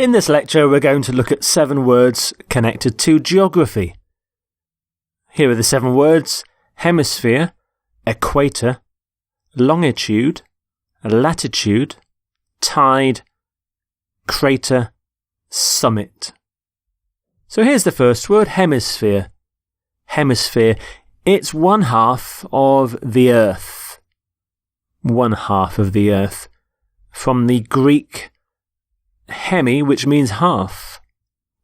In this lecture, we're going to look at 7 words connected to geography. Here are the 7 words: hemisphere, equator, longitude, latitude, tide, crater, summit. So here's the first word, hemisphere. Hemisphere. It's one half of the earth. One half of the earth. From the Greek hemi, which means half.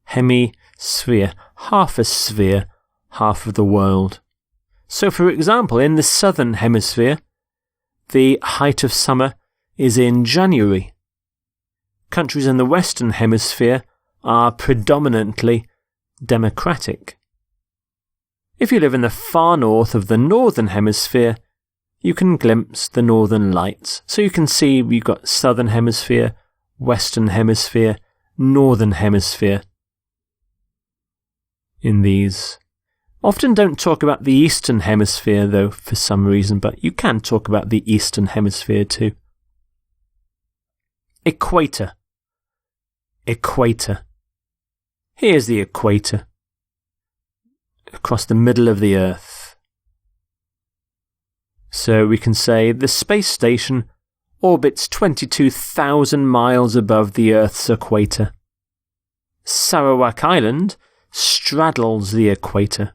Hemisphere. Half a sphere. Half of the world. So for example, in the southern hemisphere, the height of summer is in January. Countries in the western hemisphere are predominantly democratic. If you live in the far north of the northern hemisphere, you can glimpse the northern lights. So you can see you've got southern hemisphere, western hemisphere, northern hemisphere in these. Often don't talk about the eastern hemisphere though for some reason, but you can talk about the eastern hemisphere too. Equator. Equator. Here's the equator. Across the middle of the earth. So we can say the space station orbits 22,000 miles above the Earth's equator. Sarawak Island straddles the equator.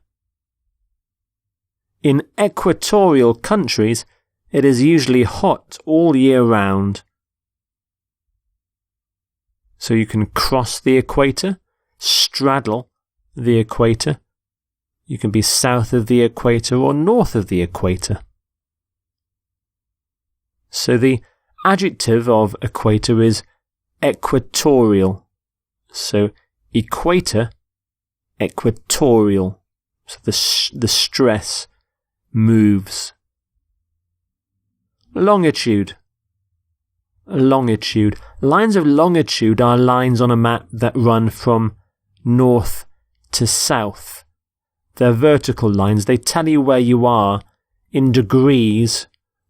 In equatorial countries, it is usually hot all year round. So you can cross the equator, straddle the equator. You can be south of the equator or north of the equator. So the adjective of equator is equatorial. So equator, equatorial. So the stress moves. Longitude. Longitude. Lines of longitude are lines on a map that run from north to south. They're vertical lines. They tell you where you are in degrees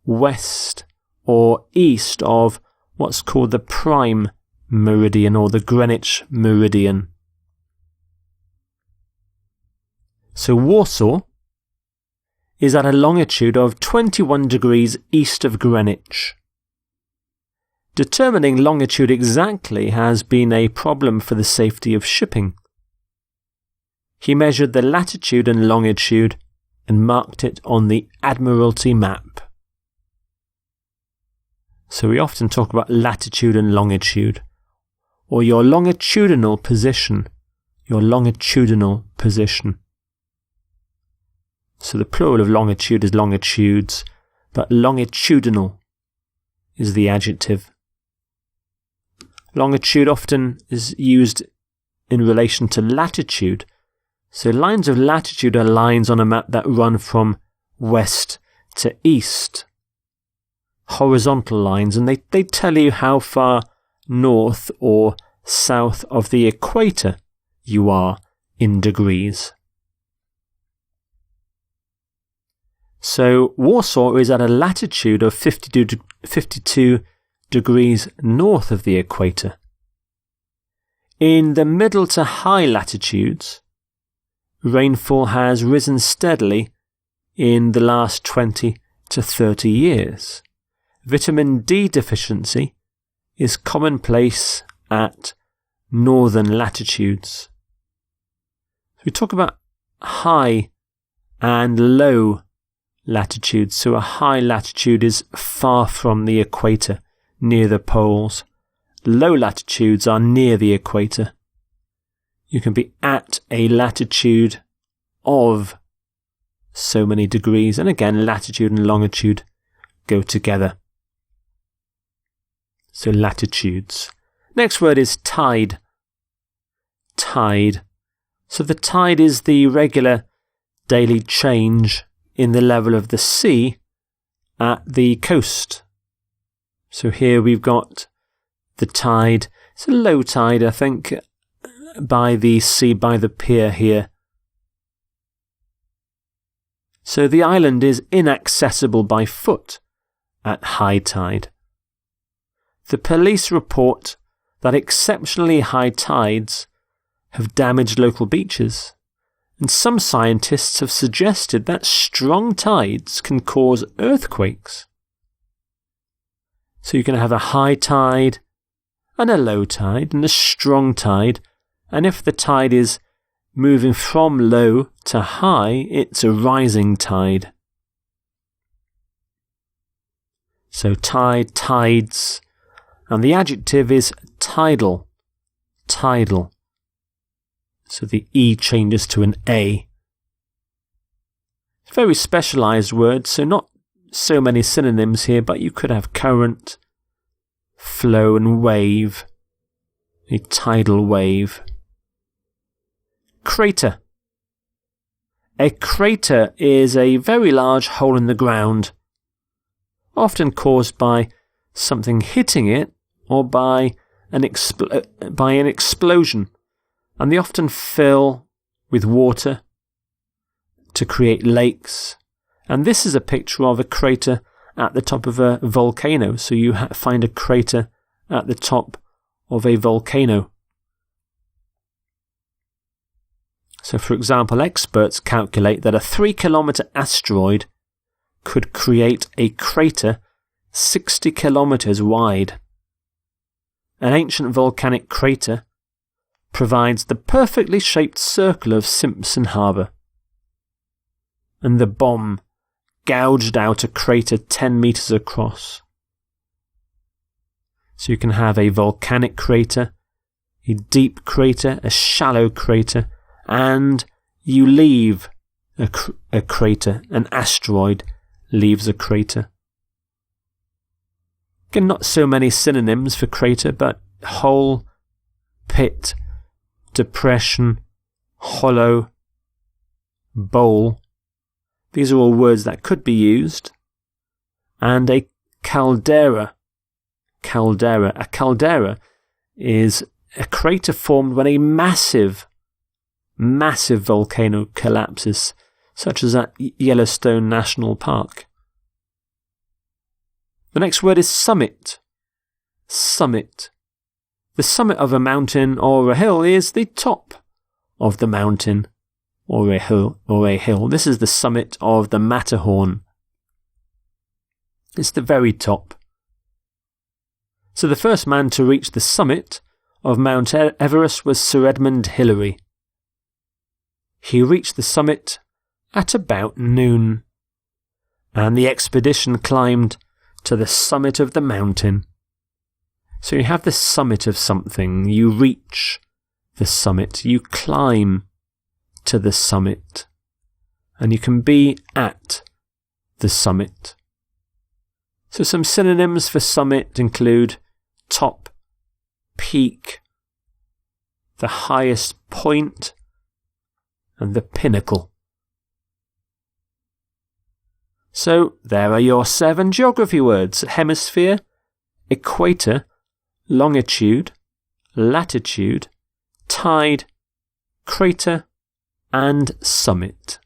west or east of what's called the prime meridian or the Greenwich meridian. So Warsaw is at a longitude of 21 degrees east of Greenwich. Determining longitude exactly has been a problem for the safety of shipping. He measured the latitude and longitude and marked it on the Admiralty map. So we often talk about latitude and longitude, or your longitudinal position. Your longitudinal position. So the plural of longitude is longitudes, but longitudinal is the adjective. Longitude often is used in relation to latitude. So lines of latitude are lines on a map that run from west to east. Horizontal lines, and they tell you how far north or south of the equator you are in degrees. So Warsaw is at a latitude of 52 degrees north of the equator. In the middle to high latitudes, rainfall has risen steadily in the last 20 to 30 years. Vitamin D deficiency is commonplace at northern latitudes. We talk about high and low latitudes. So a high latitude is far from the equator, near the poles. Low latitudes are near the equator. You can be at a latitude of so many degrees. And again, latitude and longitude go together. So latitudes. Next word is tide. Tide. So the tide is the regular daily change in the level of the sea at the coast. So here we've got the tide. It's a low tide, I think, by the sea, by the pier here. So the island is inaccessible by foot at high tide. The police report that exceptionally high tides have damaged local beaches, and some scientists have suggested that strong tides can cause earthquakes. So you can have a high tide and a low tide and a strong tide, and if the tide is moving from low to high, it's a rising tide. So tide, tides, and the adjective is tidal, tidal. So the E changes to an A. It's a very specialised word, so not so many synonyms here, but you could have current, flow and wave, a tidal wave. Crater. A crater is a very large hole in the ground, often caused by something hitting it or by an explosion, and they often fill with water to create lakes. And this is a picture of a crater at the top of a volcano, so you find a crater at the top of a volcano. So for example, experts calculate that a 3-kilometre asteroid could create a crater 60 kilometres wide. An ancient volcanic crater provides the perfectly shaped circle of Simpson Harbour, and the bomb gouged out a crater 10 metres across. So you can have a volcanic crater, a deep crater, a shallow crater, and you leave a crater. An asteroid leaves a crater. Again, not so many synonyms for crater, but hole, pit, depression, hollow, bowl. These are all words that could be used. And a caldera. A caldera is a crater formed when a massive volcano collapses, such as at Yellowstone National Park. The next word is summit. Summit. The summit of a mountain or a hill is the top of the mountain or a hill. This is the summit of the Matterhorn. It's the very top. So the first man to reach the summit of Mount Everest was Sir Edmund Hillary. He reached the summit at about noon, and the expedition climbed to the summit of the mountain. So you have the summit of something, you reach the summit, you climb to the summit, and you can be at the summit. So some synonyms for summit include top, peak, the highest point, and the pinnacle. So there are your 7 geography words: hemisphere, equator, longitude, latitude, tide, crater, and summit.